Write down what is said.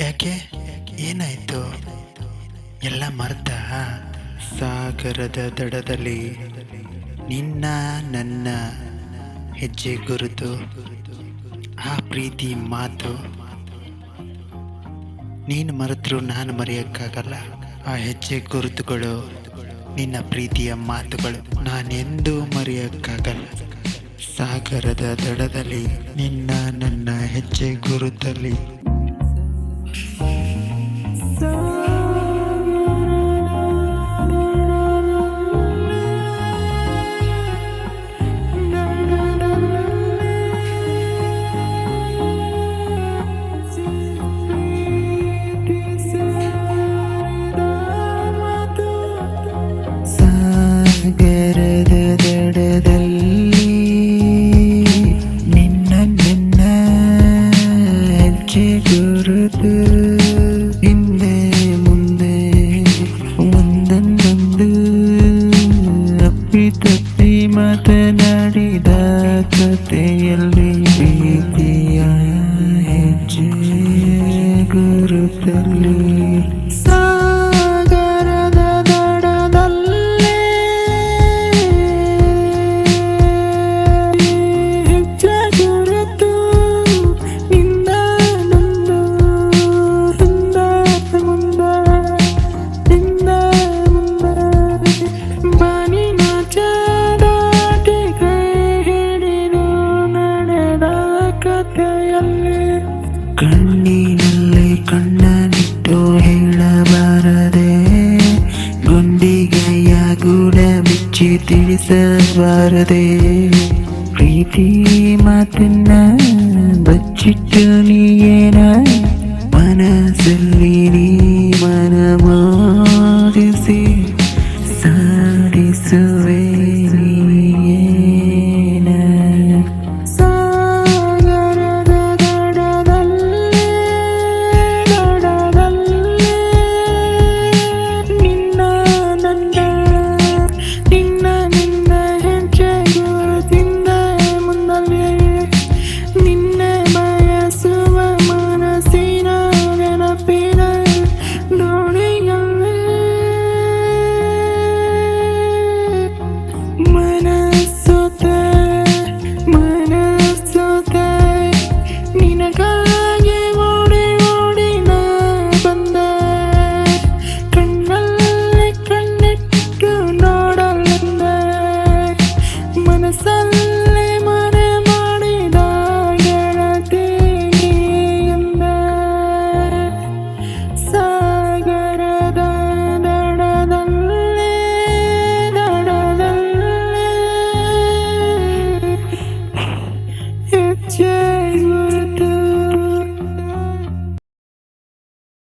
ಯಾಕೆ? ಏನಾಯ್ತು? ಎಲ್ಲ ಮರ್ತ? ಸಾಗರದ ದಡದಲ್ಲಿ ನಿನ್ನ ನನ್ನ ಹೆಜ್ಜೆ ಗುರುತು, ಆ ಪ್ರೀತಿ ಮಾತು ನೀನು ಮರೆತರೂ ನಾನು ಮರೆಯೋಕ್ಕಾಗಲ್ಲ. ಆ ಹೆಜ್ಜೆ ಗುರುತುಗಳು, ನಿನ್ನ ಪ್ರೀತಿಯ ಮಾತುಗಳು ನಾನೆಂದೂ ಮರೆಯೋಕ್ಕಾಗಲ್ಲ. ಸಾಗರದ ದಡದಲ್ಲಿ ನಿನ್ನ ನನ್ನ ಹೆಜ್ಜೆ ಗುರುತಲ್ಲಿ ಸಾಗರದ ದಡದಲ್ಲಿ ನಿನ್ನ ನನ್ನ ಹೆಜ್ಜೆ ಗುರುತು, ಹಿಂದೆ ಮುಂದೆ ಒಂದೊಂದೊಂದು ಅಪ್ಪಿತಪ್ಪಿ ಮಾತನಾಡಿದ ಕಥೆಯಲ್ಲಿ ಪ್ರೀತಿಯ ಹೆಜ್ಜೆ ಗುರುತಲ್ಲಿ ಸಾಗರದ ದಡದಲ್ಲಿ ಹೆಜ್ಜೆ ಗುರುತು, ನಿನ್ನ ನಂದು ಹಿಂದೆ ಮುಂದೆ ಹಿಂದೆ ಮುಂದೆ ಬಾನಿನ ಚಾದಾಟಿ ಕೈ ಹಿಡಿದು ನಡೆದ ಕಥೆಯಲ್ಲಿ ಕಣ್ಣಿನಲ್ಲಿ ಕಣ್ಣನಿಟ್ಟು ಹೇಳಬಾರದೆ, ಗುಂಡಿಗೆಯ ಗೂಡ ಬಿಚ್ಚಿ ತಿಳಿಸಬಾರದೆ, ಪ್ರೀತಿ ಮಾತನ್ನ ಬಚ್ಚಿಟ್ಟು ನೀಯೇನ ಮನಸ್ಸಲ್ಲಿ ನೀ ಮನ ಮೋದಿಸಿ ಸಾಧಿಸುವೆ ನೀಯೇನ. ಸಾಗರದ ದಡದಲ್ಲಿ ನಿನ್ನ ನನ್ನ ನಿನ್ನ ನಿನ್ನ ಹೆಜ್ಜೆ ಗುರುತಿಂದ ಮುನ್ನಲ್ಲಿ ನಿನ್ನ ಬಯಸುವ ಮನಸ್ಸಿನ ನೆನಪಿನ ದೋಣಿಯಲ್ಲಿ ಮನಸ್ಸೋತೆ ಮನಸ್ಸೋತೆ ನಿನಗಾಗಿ ಓಡಿ ಓಡಿ ನಾ ಬಂದೆ, ಕಣ್ಣಲ್ಲಿ ಕಣ್ಣಿಟ್ಟು ನೋಡಲೆಂದೆ, ಮನಸ್ಸಲ್ಲಿ ಮನೆ ಮಾಡಿದ ಗೆಳತಿ ನೀ ಎಂದೆ. ಸಾಗರದ ದಡದಲ್ಲಿ ಹೆಜ್ಜೆ